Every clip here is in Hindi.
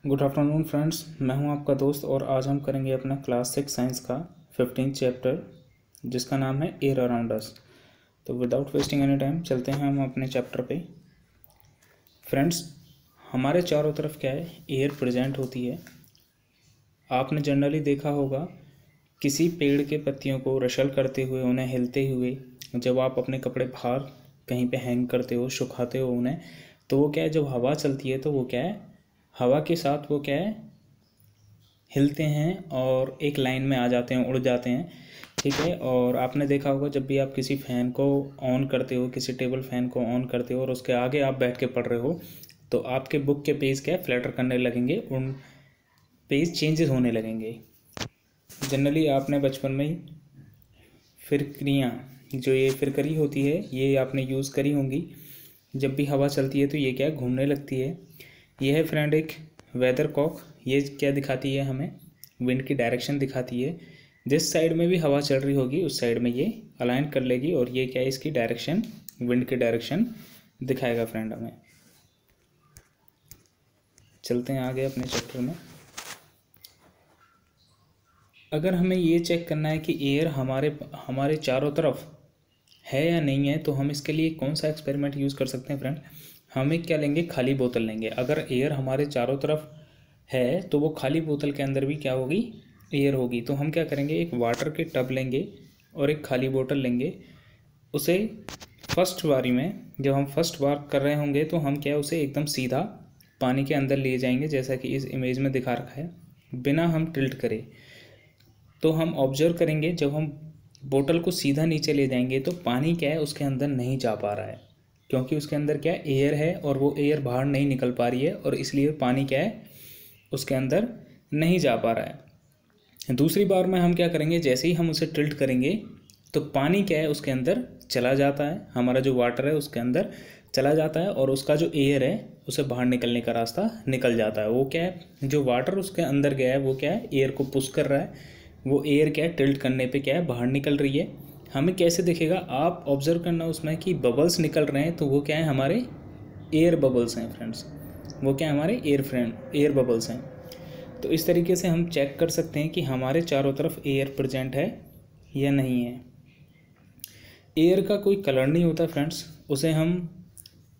गुड आफ्टरनून फ्रेंड्स, मैं हूं आपका दोस्त और आज हम करेंगे अपना क्लास 6 साइंस का 15th चैप्टर जिसका नाम है एयर अराउंड अस। तो विदाउट वेस्टिंग एनी टाइम चलते हैं हम अपने चैप्टर पे। फ्रेंड्स, हमारे चारों तरफ क्या है, एयर प्रेजेंट होती है। आपने जनरली देखा होगा किसी पेड़ के पत्तियों को रशल करते हुए, उन्हें हिलते हुए, जब आप अपने कपड़े बाहर कहीं पे हैंग करते हो, सुखाते हो उन्हें, तो वो क्या है, जब हवा चलती है तो वो क्या है, हवा के साथ वो क्या है, हिलते हैं और एक लाइन में आ जाते हैं, उड़ जाते हैं। ठीक है। और आपने देखा होगा जब भी आप किसी फ़ैन को ऑन करते हो, किसी टेबल फ़ैन को ऑन करते हो और उसके आगे आप बैठ के पढ़ रहे हो, तो आपके बुक के पेज क्या फ्लैटर करने लगेंगे, उन पेज चेंजेस होने लगेंगे। जनरली आपने बचपन में ही फिरकरियाँ, जो ये फिरकरी होती है, ये आपने यूज़ करी होंगी। जब भी हवा चलती है तो ये क्या घूमने लगती है। ये है फ्रेंड एक वेदर कॉक। ये क्या दिखाती है, हमें विंड की डायरेक्शन दिखाती है। जिस साइड में भी हवा चल रही होगी उस साइड में ये अलाइन कर लेगी और ये क्या है, इसकी डायरेक्शन, विंड की डायरेक्शन दिखाएगा फ्रेंड हमें। चलते हैं आगे अपने चैप्टर में। अगर हमें ये चेक करना है कि एयर हमारे चारों तरफ है या नहीं है, तो हम इसके लिए कौन सा एक्सपेरिमेंट यूज़ कर सकते हैं फ्रेंड। हम एक क्या लेंगे, खाली बोतल लेंगे। अगर एयर हमारे चारों तरफ है तो वो खाली बोतल के अंदर भी क्या होगी, एयर होगी। तो हम क्या करेंगे, एक वाटर के टब लेंगे और एक खाली बोतल लेंगे। उसे फर्स्ट बारी में, जब हम फर्स्ट बार कर रहे होंगे, तो हम क्या, उसे एकदम सीधा पानी के अंदर ले जाएंगे, जैसा कि इस इमेज में दिखा रखा है, बिना हम टिल्ट करें। तो हम ऑब्जर्व करेंगे, जब हम बोतल को सीधा नीचे ले जाएंगे तो पानी क्या है, उसके अंदर नहीं जा पा रहा है, क्योंकि उसके अंदर क्या एयर है और वो एयर बाहर नहीं निकल पा रही है, और इसलिए पानी क्या है, उसके अंदर नहीं जा पा रहा है। दूसरी बार में हम क्या करेंगे, जैसे ही हम उसे टिल्ट करेंगे तो पानी क्या है, उसके अंदर चला जाता है, हमारा जो वाटर है उसके अंदर चला जाता है, और उसका जो एयर है उसे बाहर निकलने का रास्ता निकल जाता है। वो क्या है, जो वाटर उसके अंदर गया है वो क्या है, एयर को पुश कर रहा है। वो एयर क्या है, टिल्ट करने पे क्या है, बाहर निकल रही है। हमें कैसे दिखेगा, आप ऑब्जर्व करना उसमें कि बबल्स निकल रहे हैं, तो वो क्या है, हमारे एयर बबल्स हैं फ्रेंड्स। वो क्या है, हमारे एयर बबल्स हैं। तो इस तरीके से हम चेक कर सकते हैं कि हमारे चारों तरफ एयर प्रेजेंट है या नहीं है। एयर का कोई कलर नहीं होता फ्रेंड्स, उसे हम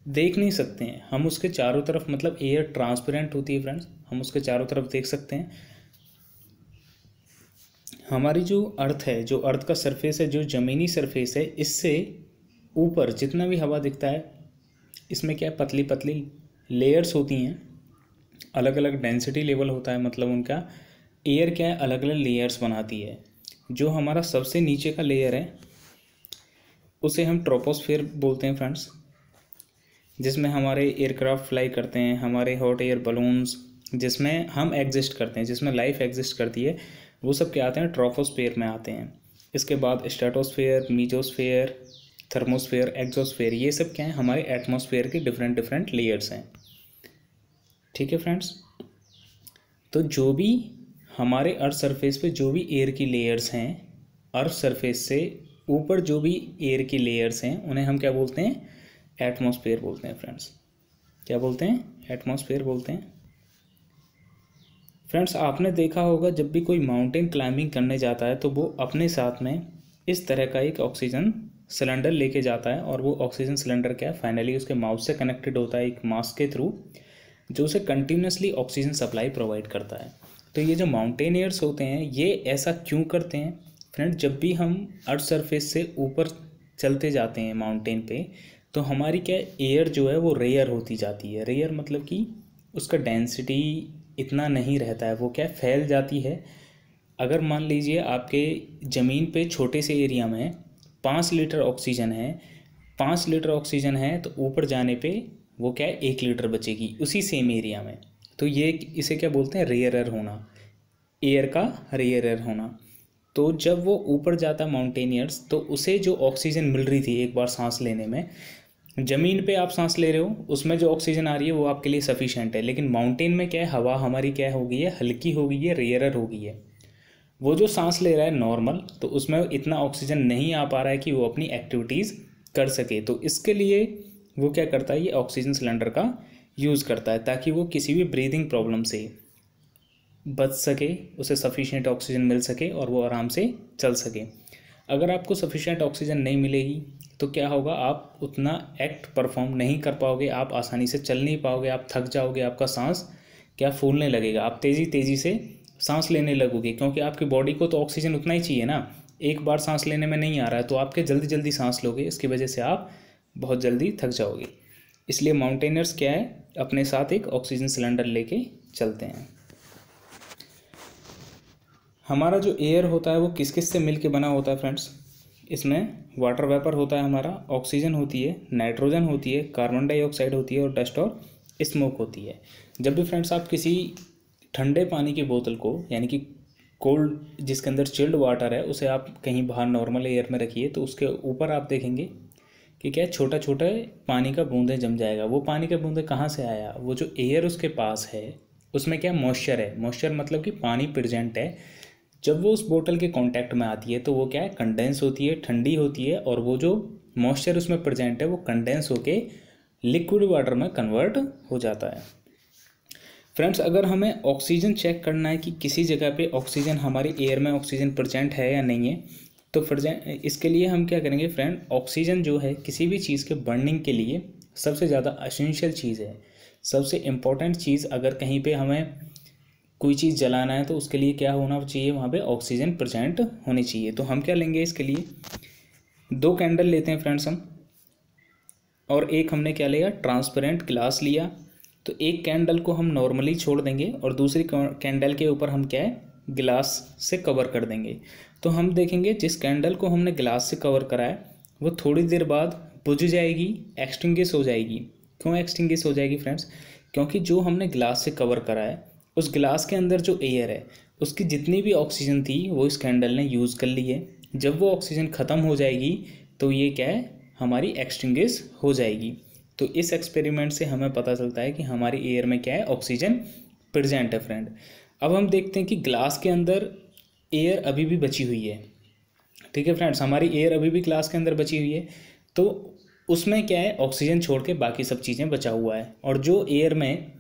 देख नहीं सकते हैं। हम उसके चारों तरफ, मतलब एयर ट्रांसपेरेंट होती है फ्रेंड्स, हम उसके चारों तरफ देख सकते हैं। हमारी जो अर्थ है, जो अर्थ का सरफेस है, जो ज़मीनी सरफेस है, इससे ऊपर जितना भी हवा दिखता है, इसमें क्या पतली पतली लेयर्स होती हैं, अलग अलग डेंसिटी लेवल होता है, मतलब उनका एयर क्या है, अलग अलग लेयर्स बनाती है। जो हमारा सबसे नीचे का लेयर है उसे हम ट्रोपोस्फेयर बोलते हैं फ्रेंड्स, जिसमें हमारे एयरक्राफ्ट फ्लाई करते हैं, हमारे हॉट एयर बलून्स, जिसमें हम एग्जिस्ट करते हैं, जिसमें लाइफ एग्जिस्ट करती है, वो सब क्या आते हैं, ट्रोपोस्फेयर में आते हैं। इसके बाद स्ट्रेटोस्फेयर, मीजोस्फेयर, थर्मोस्फेयर, एक्सोस्फेयर, ये सब क्या है, हमारे एटमॉस्फेयर के डिफरेंट डिफरेंट लेयर्स हैं। ठीक है फ्रेंड्स। तो जो भी हमारे अर्थ सरफेस पे जो भी एयर की लेयर्स हैं, अर्थ सरफेस से ऊपर जो भी एयर की लेयर्स हैं, उन्हें हम क्या बोलते हैं, एटमॉस्फेयर बोलते हैं फ्रेंड्स। क्या बोलते हैं, एटमॉस्फेयर बोलते हैं। फ्रेंड्स, आपने देखा होगा जब भी कोई माउंटेन क्लाइंबिंग करने जाता है तो वो अपने साथ में इस तरह का एक ऑक्सीजन सिलेंडर लेके जाता है, और वो ऑक्सीजन सिलेंडर क्या है, फाइनली उसके माउथ से कनेक्टेड होता है एक मास्क के थ्रू, जो उसे कंटिन्यूसली ऑक्सीजन सप्लाई प्रोवाइड करता है। तो ये जो माउंटेनियर्स होते हैं, ये ऐसा क्यों करते हैं फ्रेंड, जब भी हम अर्थ सरफेस से ऊपर चलते जाते हैं माउंटेन पे, तो हमारी क्या एयर जो है वो रेयर होती जाती है। रेयर मतलब कि उसका डेंसिटी इतना नहीं रहता है, वो क्या फैल जाती है। अगर मान लीजिए आपके ज़मीन पे छोटे से एरिया में 5 लीटर ऑक्सीजन है, 5 लीटर ऑक्सीजन है, तो ऊपर जाने पे वो क्या है, 1 लीटर बचेगी उसी सेम एरिया में। तो ये, इसे क्या बोलते हैं, रेयरर होना, एयर का रेयरर होना। तो जब वो ऊपर जाता माउंटेनियर्स, तो उसे जो ऑक्सीजन मिल रही थी एक बार सांस लेने में, ज़मीन पे आप सांस ले रहे हो, उसमें जो ऑक्सीजन आ रही है वो आपके लिए सफिशेंट है। लेकिन माउंटेन में क्या है, हवा हमारी क्या हो गई है, हल्की हो गई है, रेयरर हो गई है। वो जो सांस ले रहा है नॉर्मल, तो उसमें इतना ऑक्सीजन नहीं आ पा रहा है कि वो अपनी एक्टिविटीज़ कर सके। तो इसके लिए वो क्या करता है, ये ऑक्सीजन सिलेंडर का यूज़ करता है ताकि वो किसी भी ब्रीदिंग प्रॉब्लम से बच सके, उसे सफिशिएंट ऑक्सीजन मिल सके और वो आराम से चल सके। अगर आपको सफिशिएंट ऑक्सीजन नहीं मिलेगी तो क्या होगा, आप उतना एक्ट परफॉर्म नहीं कर पाओगे, आप आसानी से चल नहीं पाओगे, आप थक जाओगे, आपका सांस क्या फूलने लगेगा, आप तेज़ी से सांस लेने लगोगे, क्योंकि आपकी बॉडी को तो ऑक्सीजन उतना ही चाहिए ना। एक बार सांस लेने में नहीं आ रहा है तो आपके जल्दी सांस लोगे, इसकी वजह से आप बहुत जल्दी थक जाओगे। इसलिए माउंटेनर्स क्या है, अपने साथ एक ऑक्सीजन सिलेंडर लेके चलते हैं। हमारा जो एयर होता है वो किस किस से मिल के बना होता है फ्रेंड्स? इसमें वाटर वेपर होता है हमारा, ऑक्सीजन होती है, नाइट्रोजन होती है, कार्बन डाइऑक्साइड होती है और डस्ट और स्मोक होती है। जब भी फ्रेंड्स आप किसी ठंडे पानी की बोतल को, यानी कि कोल्ड जिसके अंदर चिल्ड वाटर है, उसे आप कहीं बाहर नॉर्मल एयर में रखिए तो उसके ऊपर आप देखेंगे कि क्या छोटा छोटा पानी का बूंदें जम जाएगा। वो पानी का बूंदें कहाँ से आया? वो जो एयर उसके पास है उसमें क्या मॉइस्चर है, मॉइस्चर मतलब कि पानी प्रेजेंट है। जब वो उस बोतल के कांटेक्ट में आती है तो वो क्या है, कंडेंस होती है, ठंडी होती है, और वो जो मॉइस्चर उसमें प्रेजेंट है वो कंडेंस होके लिक्विड वाटर में कन्वर्ट हो जाता है। फ्रेंड्स, अगर हमें ऑक्सीजन चेक करना है कि किसी जगह पे ऑक्सीजन, हमारी एयर में ऑक्सीजन प्रेजेंट है या नहीं है, तो इसके लिए हम क्या करेंगे फ्रेंड, ऑक्सीजन जो है किसी भी चीज़ के बर्निंग के लिए सबसे ज़्यादा एसेंशियल चीज़ है, सबसे इम्पॉर्टेंट चीज़। अगर कहीं पे हमें कोई चीज़ जलाना है तो उसके लिए क्या होना चाहिए, वहाँ पे ऑक्सीजन प्रेजेंट होनी चाहिए। तो हम क्या लेंगे, इसके लिए 2 कैंडल लेते हैं फ्रेंड्स हम, और एक हमने क्या लिया, ट्रांसपेरेंट ग्लास लिया। तो एक कैंडल को हम नॉर्मली छोड़ देंगे और दूसरी कैंडल के ऊपर हम क्या है, गिलास से कवर कर देंगे। तो हम देखेंगे जिस कैंडल को हमने गिलास से कवर करा है वो थोड़ी देर बाद बुझ जाएगी, एक्सटिंग्विश हो जाएगी। क्यों एक्सटिंग्विश हो जाएगी फ्रेंड्स? क्योंकि जो हमने गिलास से कवर करा है उस गिलास के अंदर जो एयर है उसकी जितनी भी ऑक्सीजन थी वो इस कैंडल ने यूज़ कर ली है। जब वो ऑक्सीजन ख़त्म हो जाएगी तो ये क्या है, हमारी एक्सटिंग्विश हो जाएगी। तो इस एक्सपेरिमेंट से हमें पता चलता है कि हमारी एयर में क्या है, ऑक्सीजन प्रेजेंट है फ्रेंड। अब हम देखते हैं कि ग्लास के अंदर एयर अभी भी बची हुई है। ठीक है फ्रेंड्स, हमारी एयर अभी भी ग्लास के अंदर बची हुई है, तो उसमें क्या है, ऑक्सीजन छोड़ के बाकी सब चीज़ें बचा हुआ है। और जो एयर में,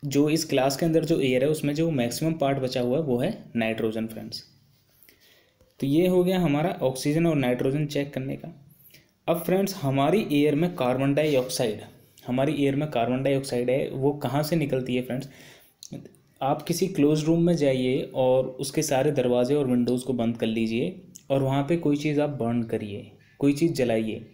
जो इस ग्लास के अंदर जो एयर है उसमें जो मैक्सिमम पार्ट बचा हुआ है वो है नाइट्रोजन फ्रेंड्स। तो ये हो गया हमारा ऑक्सीजन और नाइट्रोजन चेक करने का। अब फ्रेंड्स, हमारी एयर में कार्बन डाइऑक्साइड, है, वो कहाँ से निकलती है फ्रेंड्स? आप किसी क्लोज रूम में जाइए और उसके सारे दरवाजे और विंडोज़ को बंद कर लीजिए और वहाँ पे कोई चीज़ आप बर्न करिए, कोई चीज़ जलाइए,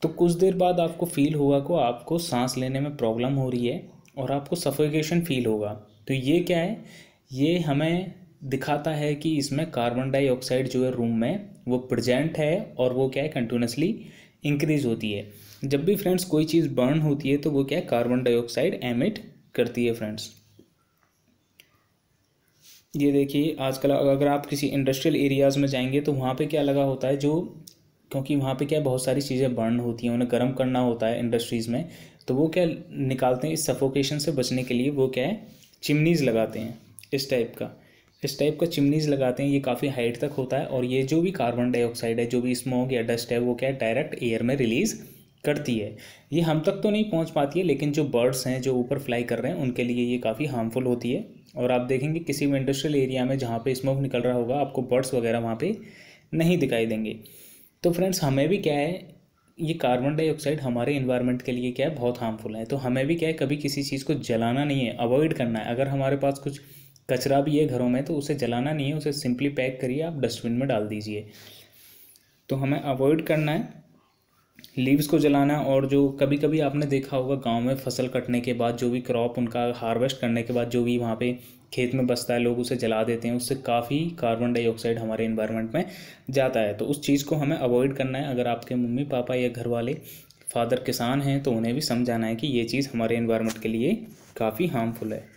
तो कुछ देर बाद आपको फील होगा कि आपको सांस लेने में प्रॉब्लम हो रही है और आपको सफोकेशन फील होगा। तो ये क्या है, ये हमें दिखाता है कि इसमें कार्बन डाइऑक्साइड जो है रूम में वो प्रेजेंट है और वो क्या है, कंटिन्यूसली इंक्रीज होती है। जब भी फ्रेंड्स कोई चीज़ बर्न होती है तो वो क्या है, कार्बन डाइऑक्साइड एमिट करती है फ्रेंड्स। ये देखिए, आजकल अगर आप किसी इंडस्ट्रियल एरियाज़ में जाएंगे तो वहाँ पे क्या लगा होता है, जो क्योंकि वहाँ पे क्या बहुत सारी चीज़ें बर्न होती हैं, उन्हें गर्म करना होता है इंडस्ट्रीज़ में, तो वो क्या निकालते हैं, इस सफोकेशन से बचने के लिए वो क्या है, चिमनीज़ लगाते हैं, इस टाइप का चिमनीज़ लगाते हैं। ये काफ़ी हाइट तक होता है और ये जो भी कार्बन डाइऑक्साइड है, जो भी स्मोक या डस्ट है, वो क्या है, डायरेक्ट एयर में रिलीज़ करती है। ये हम तक तो नहीं पहुंच पाती है, लेकिन जो बर्ड्स हैं जो ऊपर फ्लाई कर रहे हैं उनके लिए ये काफ़ी हार्मफुल होती है। और आप देखेंगे किसी भी इंडस्ट्रियल एरिया में जहाँ पे स्मोक निकल रहा होगा, आपको बर्ड्स वगैरह वहाँ पे नहीं दिखाई देंगे। तो फ्रेंड्स, हमें भी क्या है, ये कार्बन डाइऑक्साइड हमारे इन्वायरमेंट के लिए क्या है, बहुत हार्मफुल है। तो हमें भी क्या है, कभी किसी चीज़ को जलाना नहीं है, अवॉइड करना है। अगर हमारे पास कुछ कचरा भी है घरों में तो उसे जलाना नहीं है, उसे सिंपली पैक करिए, आप डस्टबिन में डाल दीजिए। तो हमें अवॉइड करना है लीव्स को जलाना। और जो कभी कभी आपने देखा होगा गांव में फसल कटने के बाद जो भी क्रॉप उनका हार्वेस्ट करने के बाद जो भी वहाँ पे खेत में बचता है, लोग उसे जला देते हैं, उससे काफ़ी कार्बन डाइऑक्साइड हमारे इन्वायरमेंट में जाता है। तो उस चीज़ को हमें अवॉइड करना है। अगर आपके मम्मी पापा या घर वाले फादर किसान हैं तो उन्हें भी समझाना है कि ये चीज़ हमारे इन्वायरमेंट के लिए काफ़ी हार्मफुल है।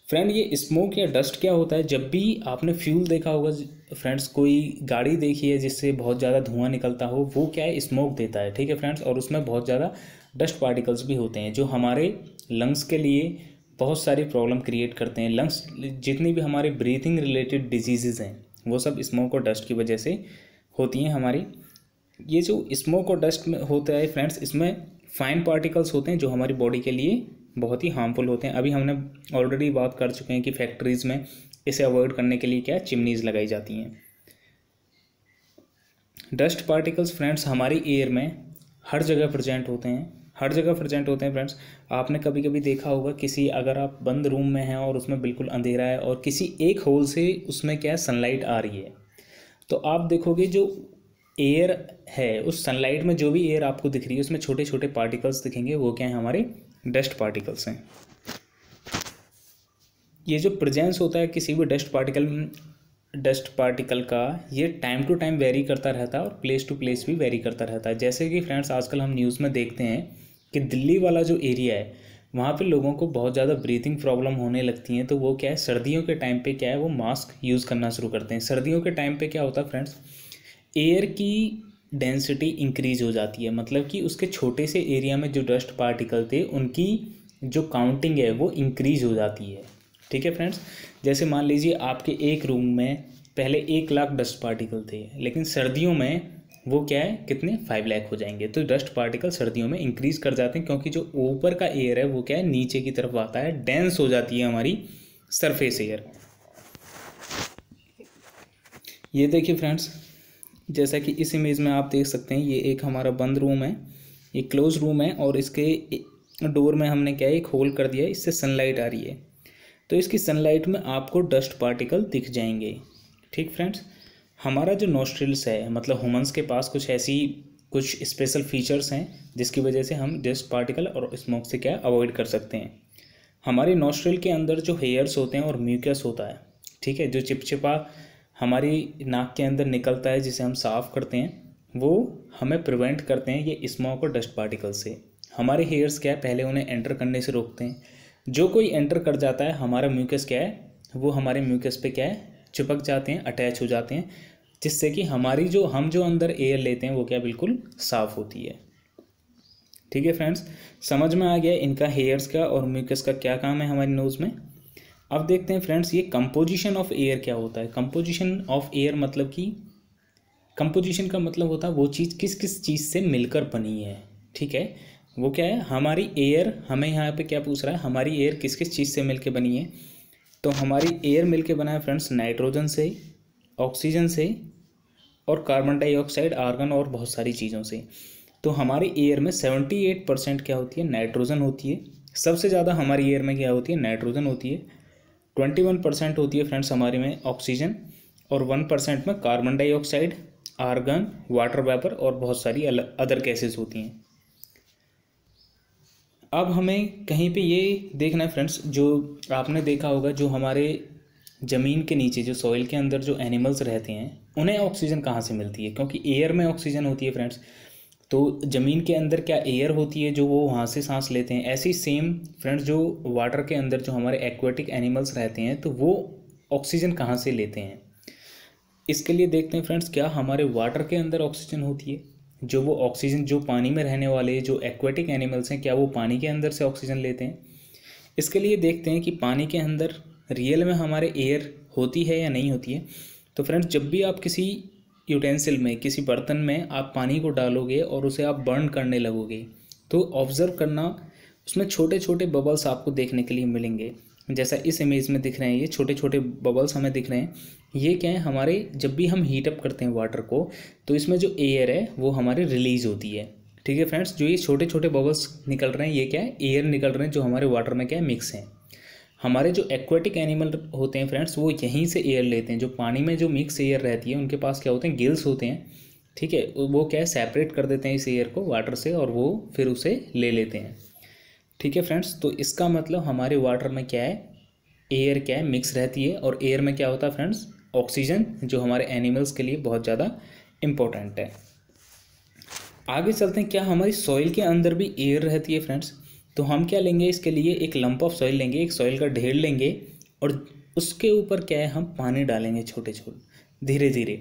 फ्रेंड, ये स्मोक या डस्ट क्या होता है, जब भी आपने फ्यूल देखा होगा फ्रेंड्स, कोई गाड़ी देखी है जिससे बहुत ज़्यादा धुआं निकलता हो, वो क्या है, स्मोक देता है। ठीक है फ्रेंड्स, और उसमें बहुत ज़्यादा डस्ट पार्टिकल्स भी होते हैं जो हमारे लंग्स के लिए बहुत सारी प्रॉब्लम क्रिएट करते हैं। लंग्स, जितनी भी हमारे ब्रीथिंग रिलेटेड डिजीज़ हैं वो सब स्मोक और डस्ट की वजह से होती हैं हमारी। ये जो स्मोक और डस्ट में होता है फ्रेंड्स, इसमें फाइन पार्टिकल्स होते हैं जो हमारी बॉडी के लिए बहुत ही हार्मफुल होते हैं। अभी हमने ऑलरेडी बात कर चुके हैं कि फैक्ट्रीज़ में इसे अवॉइड करने के लिए क्या चिमनीज़ लगाई जाती हैं। डस्ट पार्टिकल्स फ्रेंड्स हमारी एयर में हर जगह प्रेजेंट होते हैं, हर जगह प्रेजेंट होते हैं फ्रेंड्स। आपने कभी कभी देखा होगा किसी, अगर आप बंद रूम में हैं और उसमें बिल्कुल अंधेरा है और किसी एक होल से उसमें क्या सनलाइट आ रही है, तो आप देखोगे जो एयर है उस सनलाइट में जो भी एयर आपको दिख रही है उसमें छोटे छोटे पार्टिकल्स दिखेंगे, वो क्या है हमारे डस्ट पार्टिकल्स हैं। ये जो प्रेजेंस होता है किसी भी डस्ट पार्टिकल का, ये टाइम टू टाइम वेरी करता रहता है और प्लेस टू प्लेस भी वेरी करता रहता है। जैसे कि फ्रेंड्स आजकल हम न्यूज़ में देखते हैं कि दिल्ली वाला जो एरिया है वहाँ पे लोगों को बहुत ज़्यादा ब्रीथिंग प्रॉब्लम होने लगती हैं, तो वो क्या है सर्दियों के टाइम पे क्या है वो मास्क यूज़ करना शुरू करते हैं। सर्दियों के टाइम पे क्या होता है फ्रेंड्स, एयर की डेंसिटी इंक्रीज हो जाती है, मतलब कि उसके छोटे से एरिया में जो डस्ट पार्टिकल थे उनकी जो काउंटिंग है वो इंक्रीज हो जाती है। ठीक है फ्रेंड्स, जैसे मान लीजिए आपके एक रूम में पहले 1 लाख डस्ट पार्टिकल थे, लेकिन सर्दियों में वो क्या है कितने 5 लाख हो जाएंगे। तो डस्ट पार्टिकल सर्दियों में इंक्रीज कर जाते हैं क्योंकि जो ऊपर का एयर है वो क्या है नीचे की तरफ आता है, डेंस हो जाती है हमारी सरफेस एयर। ये देखिए फ्रेंड्स, जैसा कि इस इमेज में आप देख सकते हैं, ये एक हमारा बंद रूम है, ये क्लोज रूम है और इसके डोर में हमने क्या है एक होल कर दिया है, इससे सनलाइट आ रही है, तो इसकी सनलाइट में आपको डस्ट पार्टिकल दिख जाएंगे। ठीक फ्रेंड्स, हमारा जो नोस्ट्रिल्स है, मतलब ह्यूमंस के पास कुछ स्पेशल फीचर्स हैं जिसकी वजह से हम डस्ट पार्टिकल और स्मोक से क्या अवॉइड कर सकते हैं। हमारे नोस्ट्रिल के अंदर जो हेयर्स होते हैं और म्यूकस होता है, ठीक है, जो चिपचिपा हमारी नाक के अंदर निकलता है जिसे हम साफ़ करते हैं, वो हमें प्रिवेंट करते हैं ये स्मोक और डस्ट पार्टिकल से। हमारे हेयर्स क्या है पहले उन्हें एंटर करने से रोकते हैं, जो कोई एंटर कर जाता है हमारा म्यूकस क्या है वो हमारे म्यूकस पे क्या है चिपक जाते हैं, अटैच हो जाते हैं, जिससे कि हमारी हम जो अंदर एयर लेते हैं वो क्या बिल्कुल साफ़ होती है। ठीक है फ्रेंड्स, समझ में आ गया इनका हेयर्स का और म्यूकस का क्या काम है हमारी नोज़ में। अब देखते हैं फ्रेंड्स ये कंपोजिशन ऑफ एयर क्या होता है। कंपोजिशन ऑफ एयर मतलब कि कंपोजिशन का मतलब होता है वो चीज़ किस किस चीज़ से मिलकर बनी है। ठीक है, वो क्या है हमारी एयर, हमें यहाँ पे क्या पूछ रहा है हमारी एयर किस किस चीज़ से मिलके बनी है, तो हमारी एयर मिलके बना है फ्रेंड्स नाइट्रोजन से, ऑक्सीजन से और कार्बन डाइऑक्साइड, आर्गन और बहुत सारी चीज़ों से। तो हमारी एयर में 78% क्या होती है नाइट्रोजन होती है, सबसे ज़्यादा हमारी एयर में क्या होती है नाइट्रोजन होती है। 21% होती है फ्रेंड्स हमारे में ऑक्सीजन और 1% में carbon dioxide, argon, water vapour और बहुत सारी अदर गैसेस होती हैं। अब हमें कहीं पे ये देखना है फ्रेंड्स, जो आपने देखा होगा जो हमारे ज़मीन के नीचे जो सॉइल के अंदर जो एनिमल्स रहते हैं उन्हें ऑक्सीजन कहाँ से मिलती है, क्योंकि एयर में ऑक्सीजन होती है फ्रेंड्स। तो ज़मीन के अंदर क्या एयर होती है जो वो वहाँ से सांस लेते हैं, ऐसे ही सेम फ्रेंड्स जो वाटर के अंदर जो हमारे एक्वेटिक एनिमल्स रहते हैं तो वो ऑक्सीजन कहाँ से लेते हैं। इसके लिए देखते हैं फ्रेंड्स क्या हमारे वाटर के अंदर ऑक्सीजन होती है, जो वो ऑक्सीजन जो पानी में रहने वाले जो एक्वेटिक एनिमल्स हैं क्या वो पानी के अंदर से ऑक्सीजन लेते हैं। इसके लिए देखते हैं कि पानी के अंदर रियल में हमारे एयर होती है या नहीं होती है। तो फ्रेंड्स जब भी आप किसी यूटेंसिल में, किसी बर्तन में आप पानी को डालोगे और उसे आप बर्न करने लगोगे तो ऑब्ज़र्व करना उसमें छोटे छोटे बबल्स आपको देखने के लिए मिलेंगे, जैसा इस इमेज में दिख रहे हैं। ये छोटे छोटे बबल्स हमें दिख रहे हैं, ये क्या है हमारे जब भी हम हीट अप करते हैं वाटर को तो इसमें जो एयर है वो हमारे रिलीज़ होती है। ठीक है फ्रेंड्स, जो ये छोटे छोटे बबल्स निकल रहे हैं ये क्या है एयर निकल रहे हैं जो हमारे वाटर में क्या है मिक्स हैं। हमारे जो एक्वेटिक एनिमल होते हैं फ्रेंड्स वो यहीं से एयर लेते हैं, जो पानी में जो मिक्स एयर रहती है उनके पास क्या होते हैं गिल्स होते हैं। ठीक है, वो क्या है सेपरेट कर देते हैं इस एयर को वाटर से और वो फिर उसे ले लेते हैं। ठीक है फ्रेंड्स, तो इसका मतलब हमारे वाटर में क्या है एयर क्या है मिक्स रहती है और एयर में क्या होता है फ्रेंड्स ऑक्सीजन, जो हमारे एनिमल्स के लिए बहुत ज़्यादा इम्पोर्टेंट है। आगे चलते हैं, क्या हमारी सॉइल के अंदर भी एयर रहती है फ्रेंड्स। तो हम क्या लेंगे इसके लिए एक लंप ऑफ सॉइल लेंगे, एक सॉइल का ढेर लेंगे और उसके ऊपर क्या है हम पानी डालेंगे छोटे छोटे धीरे धीरे।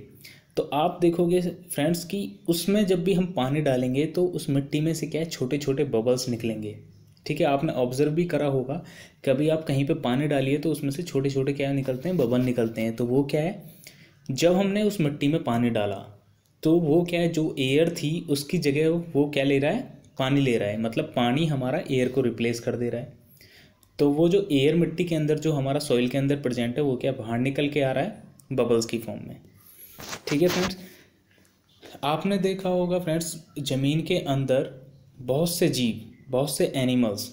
तो आप देखोगे फ्रेंड्स कि उसमें जब भी हम पानी डालेंगे तो उस मिट्टी में से क्या है छोटे छोटे बबल्स निकलेंगे। ठीक है, आपने ऑब्जर्व भी करा होगा कभी आप कहीं पे पानी डालिए तो उसमें से छोटे छोटे क्या निकलते हैं बबल निकलते हैं। तो वो क्या है जब हमने उस मिट्टी में पानी डाला तो वो क्या है जो एयर थी उसकी जगह वो क्या ले रहा है पानी ले रहा है, मतलब पानी हमारा एयर को रिप्लेस कर दे रहा है। तो वो जो एयर मिट्टी के अंदर जो हमारा सॉइल के अंदर प्रेजेंट है वो क्या बाहर निकल के आ रहा है बबल्स की फॉर्म में। ठीक है फ्रेंड्स, आपने देखा होगा फ्रेंड्स ज़मीन के अंदर बहुत से जीव, बहुत से एनिमल्स,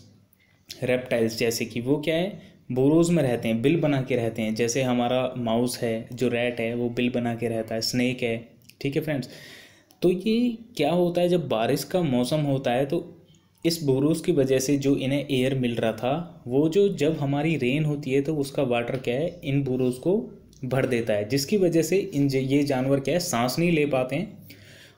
रेप्टाइल्स जैसे कि वो क्या है बोरोज में रहते हैं, बिल बना के रहते हैं। जैसे हमारा माउस है, जो रैट है वो बिल बना के रहता है, स्नेक है। ठीक है फ्रेंड्स, तो ये क्या होता है जब बारिश का मौसम होता है तो इस बोरोज की वजह से जो इन्हें एयर मिल रहा था वो जो जब हमारी रेन होती है तो उसका वाटर क्या है इन बोरोज को भर देता है, जिसकी वजह से ये जानवर क्या है सांस नहीं ले पाते हैं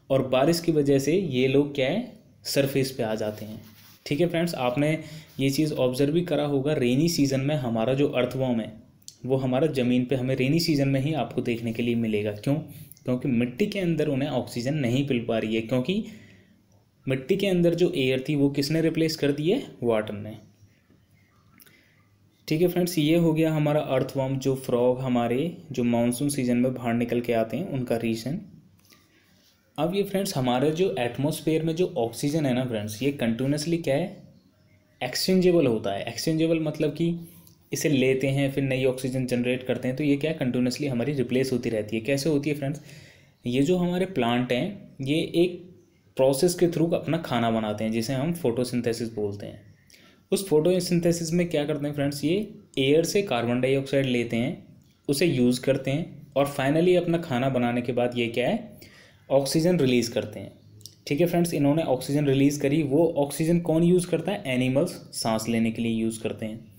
और बारिश की वजह से ये लोग क्या है सरफेस पे आ जाते हैं। ठीक है फ्रेंड्स, आपने ये चीज़ ऑब्जर्व भी करा होगा, रेनी सीजन में हमारा जो अर्थवॉर्म है वो हमारा ज़मीन पे हमें रेनी सीजन में ही आपको देखने के लिए मिलेगा। क्यों? क्योंकि मिट्टी के अंदर उन्हें ऑक्सीजन नहीं मिल पा रही है, क्योंकि मिट्टी के अंदर जो एयर थी वो किसने रिप्लेस कर दी है? वाटर ने। ठीक है फ्रेंड्स, ये हो गया हमारा अर्थवॉर्म, जो फ्रॉग हमारे जो मानसून सीजन में बाहर निकल के आते हैं उनका रीजन। अब ये फ्रेंड्स हमारे जो एटमॉस्फेयर में जो ऑक्सीजन है ना फ्रेंड्स, ये कंटिन्यूसली क्या है एक्सचेंजेबल होता है। एक्सचेंजेबल मतलब कि इसे लेते हैं फिर नई ऑक्सीजन जनरेट करते हैं, तो ये क्या है कंटिन्यूसली हमारी रिप्लेस होती रहती है। कैसे होती है फ्रेंड्स? ये जो हमारे प्लांट हैं ये एक प्रोसेस के थ्रू अपना खाना बनाते हैं जिसे हम फोटोसिंथेसिस बोलते हैं। उस फोटोसिंथेसिस में क्या करते हैं फ्रेंड्स, ये एयर से कार्बन डाइऑक्साइड लेते हैं, उसे यूज़ करते हैं और फाइनली अपना खाना बनाने के बाद ये क्या है ऑक्सीजन रिलीज़ करते हैं। ठीक है फ्रेंड्स, इन्होंने ऑक्सीजन रिलीज़ करी, वो ऑक्सीजन कौन यूज़ करता है? एनिमल्स सांस लेने के लिए यूज़ करते हैं।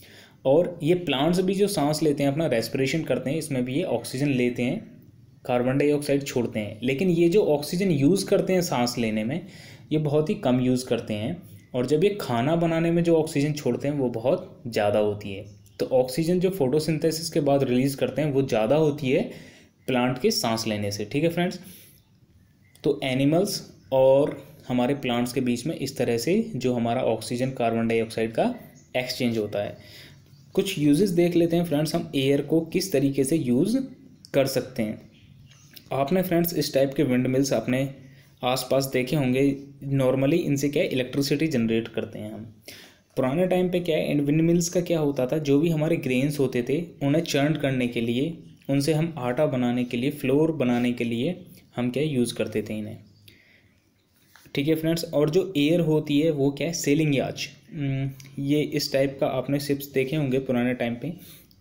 और ये प्लांट्स भी जो सांस लेते हैं अपना रेस्पिरेशन करते हैं, इसमें भी ये ऑक्सीजन लेते हैं, कार्बन डाइऑक्साइड छोड़ते हैं। लेकिन ये जो ऑक्सीजन यूज़ करते हैं सांस लेने में ये बहुत ही कम यूज़ करते हैं, और जब ये खाना बनाने में जो ऑक्सीजन छोड़ते हैं वो बहुत ज़्यादा होती है। तो ऑक्सीजन जो फोटोसिंथेसिस के बाद रिलीज़ करते हैं वो ज़्यादा होती है प्लांट के सांस लेने से। ठीक है फ्रेंड्स, तो एनिमल्स और हमारे प्लांट्स के बीच में इस तरह से जो हमारा ऑक्सीजन कार्बन डाइऑक्साइड का एक्सचेंज होता है। कुछ यूजेस देख लेते हैं फ्रेंड्स, हम एयर को किस तरीके से यूज़ कर सकते हैं। आपने फ्रेंड्स इस टाइप के विंड मिल्स अपने आसपास देखे होंगे। नॉर्मली इनसे क्या है इलेक्ट्रिसिटी जनरेट करते हैं हम। पुराने टाइम पे क्या है इन विंड मिल्स का क्या होता था, जो भी हमारे ग्रेन्स होते थे उन्हें चर्न करने के लिए, उनसे हम आटा बनाने के लिए, फ्लोर बनाने के लिए हम क्या यूज़ करते थे इन्हें। ठीक है फ्रेंड्स, और जो एयर होती है वो क्या है सेलिंग याच। ये इस टाइप का आपने शिप्स देखे होंगे पुराने टाइम पे,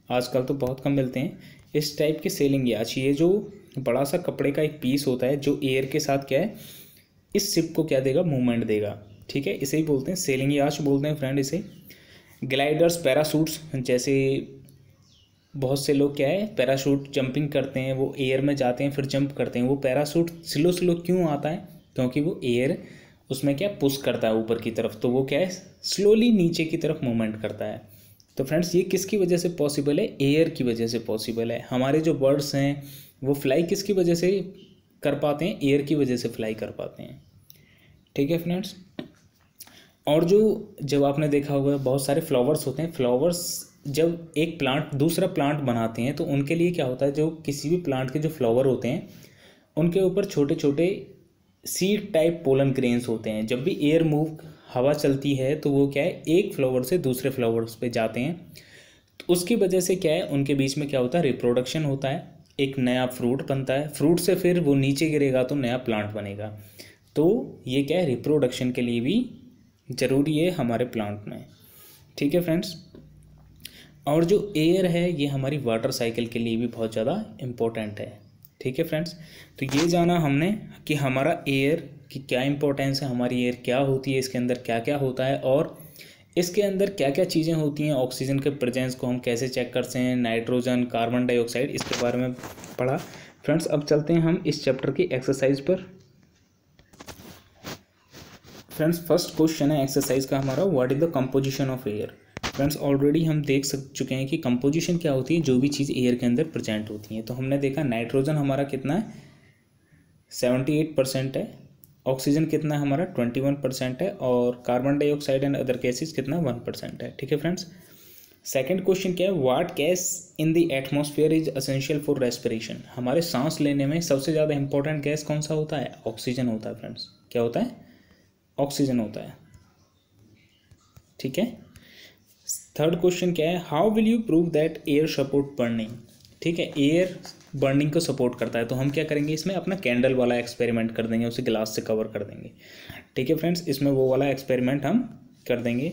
आजकल तो बहुत कम मिलते हैं इस टाइप के सेलिंग याच। ये जो बड़ा सा कपड़े का एक पीस होता है जो एयर के साथ क्या है इस शिप को क्या देगा मूवमेंट देगा। ठीक है, इसे ही बोलते हैं सेलिंग याच बोलते हैं फ्रेंड इसे। ग्लाइडर्स, पैरासूट्स, जैसे बहुत से लोग क्या है पैराशूट जंपिंग करते हैं, वो एयर में जाते हैं फिर जंप करते हैं। वो पैराशूट स्लो स्लो क्यों आता है? क्योंकि वो एयर उसमें क्या पुश करता है ऊपर की तरफ, तो वो क्या है स्लोली नीचे की तरफ मूवमेंट करता है। तो फ्रेंड्स ये किसकी वजह से पॉसिबल है? एयर की वजह से पॉसिबल है। हमारे जो बर्ड्स हैं वो फ्लाई किसकी वजह से कर पाते हैं? एयर की वजह से फ्लाई कर पाते हैं। ठीक है फ्रेंड्स, और जो जब आपने देखा होगा बहुत सारे फ्लावर्स होते हैं, फ्लावर्स जब एक प्लांट दूसरा प्लांट बनाते हैं तो उनके लिए क्या होता है, जो किसी भी प्लांट के जो फ्लावर होते हैं उनके ऊपर छोटे छोटे सीड टाइप पोलन ग्रेन्स होते हैं। जब भी एयर मूव हवा चलती है तो वो क्या है एक फ्लावर से दूसरे फ्लावर्स पे जाते हैं, तो उसकी वजह से क्या है उनके बीच में क्या होता है रिप्रोडक्शन होता है, एक नया फ्रूट बनता है, फ्रूट से फिर वो नीचे गिरेगा तो नया प्लांट बनेगा। तो ये क्या है रिप्रोडक्शन के लिए भी ज़रूरी है हमारे प्लांट में। ठीक है फ्रेंड्स, और जो एयर है ये हमारी वाटर साइकिल के लिए भी बहुत ज़्यादा इम्पोर्टेंट है। ठीक है फ्रेंड्स, तो ये जाना हमने कि हमारा एयर की क्या इंपॉर्टेंस है, हमारी एयर क्या होती है, इसके अंदर क्या क्या होता है और इसके अंदर क्या क्या चीज़ें होती हैं, ऑक्सीजन के प्रेजेंस को हम कैसे चेक करते हैं, नाइट्रोजन, कार्बन डाइऑक्साइड, इसके बारे में पढ़ा। फ्रेंड्स अब चलते हैं हम इस चैप्टर की एक्सरसाइज पर। फ्रेंड्स फर्स्ट क्वेश्चन है एक्सरसाइज का हमारा, what is the composition of air. Friends already हम देख चुके हैं कि कंपोजिशन क्या होती है, जो भी चीज़ एयर के अंदर प्रेजेंट होती है। तो हमने देखा नाइट्रोजन हमारा कितना है 78% है, ऑक्सीजन कितना है हमारा 21% है, और carbon dioxide and other gases कितना 1% है। ठीक है फ्रेंड्स, सेकंड क्वेश्चन क्या है, what gas in the atmosphere is essential for respiration. हमारे सांस लेने में सबसे ज़्यादा इंपॉर्टेंट गैस कौन सा होता है? ऑक्सीजन होता है फ्रेंड्स। क्या होता है? ऑक्सीजन होता है। ठीक है। थर्ड क्वेश्चन क्या है, how will you prove that air support burning. ठीक है, एयर बर्निंग को सपोर्ट करता है, तो हम क्या करेंगे इसमें अपना कैंडल वाला एक्सपेरिमेंट कर देंगे, उसे ग्लास से कवर कर देंगे। ठीक है फ्रेंड्स, इसमें वो वाला एक्सपेरिमेंट हम कर देंगे।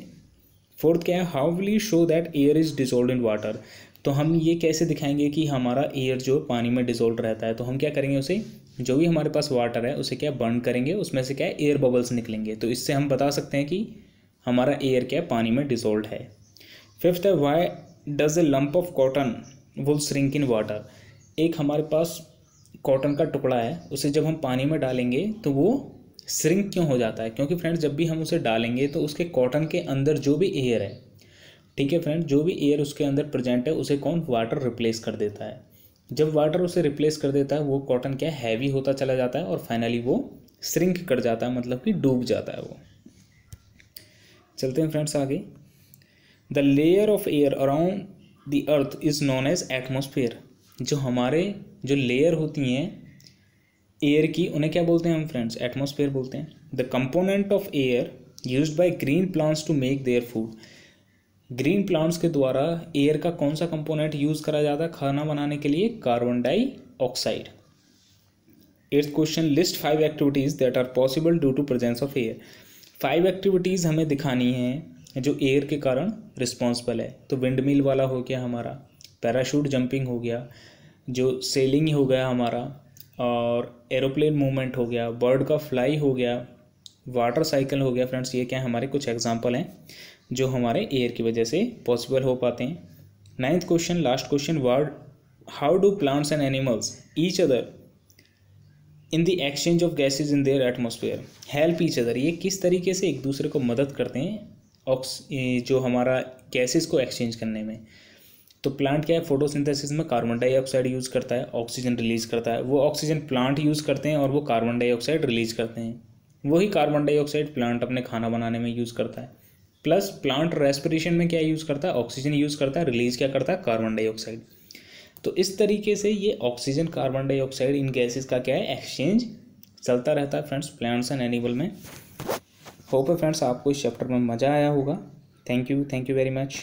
फोर्थ क्या है, how will you show that air is dissolved in water. तो हम ये कैसे दिखाएंगे कि हमारा एयर जो पानी में डिसॉल्व रहता है। तो हम क्या करेंगे, उसे जो भी हमारे पास वाटर है उसे क्या बर्न करेंगे, उसमें से क्या है एयर बबल्स निकलेंगे, तो इससे हम बता सकते हैं कि हमारा एयर क्या पानी में डिसॉल्व है। फिफ्थ है, why does a lump of cotton wool shrink in water. एक हमारे पास कॉटन का टुकड़ा है, उसे जब हम पानी में डालेंगे तो वो श्रिंक क्यों हो जाता है। क्योंकि फ्रेंड्स जब भी हम उसे डालेंगे तो उसके कॉटन के अंदर जो भी एयर है, ठीक है फ्रेंड, जो भी एयर उसके अंदर प्रेजेंट है उसे कौन वाटर रिप्लेस कर देता है। जब वाटर उसे रिप्लेस कर देता है वो कॉटन क्या हैवी होता चला जाता है और फाइनली वो श्रिंक कर जाता है, मतलब कि डूब जाता है वो। चलते हैं फ्रेंड्स आगे। The layer of air around the earth is known as atmosphere. जो हमारे जो लेयर होती हैं एयर की, उन्हें क्या बोलते हैं हम फ्रेंड्स, एटमोसफेयर बोलते हैं। The component of air used by green plants to make their food. Green plants के द्वारा एयर का कौन सा कंपोनेंट यूज करा जाता है खाना बनाने के लिए, carbon dioxide. Eighth question, list 5 activities that are possible due to presence of air. 5 activities हमें दिखानी है जो एयर के कारण रिस्पॉन्सिबल है। तो विंड मिल वाला हो गया हमारा, पैराशूट जंपिंग हो गया, जो सेलिंग हो गया हमारा, और एरोप्लेन मूवमेंट हो गया, बर्ड का फ्लाई हो गया, वाटर साइकिल हो गया। फ्रेंड्स ये क्या है, हमारे कुछ एग्जाम्पल हैं जो हमारे एयर की वजह से पॉसिबल हो पाते हैं। 9th question, last question, word how do plants and animals each other in the exchange of gases in their atmosphere. Help each other, ये किस तरीके से एक दूसरे को मदद करते हैं जो हमारा गैसेज को एक्सचेंज करने में। तो प्लांट क्या है, फोटोसिंथेसिस में कार्बन डाइऑक्साइड यूज़ करता है, ऑक्सीजन रिलीज करता है। वो ऑक्सीजन प्लांट यूज़ करते हैं और वो कार्बन डाइऑक्साइड रिलीज करते हैं। वही कार्बन डाइऑक्साइड प्लांट अपने खाना बनाने में यूज़ करता है। प्लस प्लांट रेस्पिरेशन में क्या यूज़ करता है, ऑक्सीजन यूज़ करता है, रिलीज क्या करता है, कार्बन डाइऑक्साइड। तो इस तरीके से ये oxygen carbon dioxide in gases का क्या है, एक्सचेंज चलता रहता है फ्रेंड्स प्लांट्स एंड एनिमल में। होप है फ्रेंड्स आपको इस चैप्टर में मज़ा आया होगा। Thank you very much.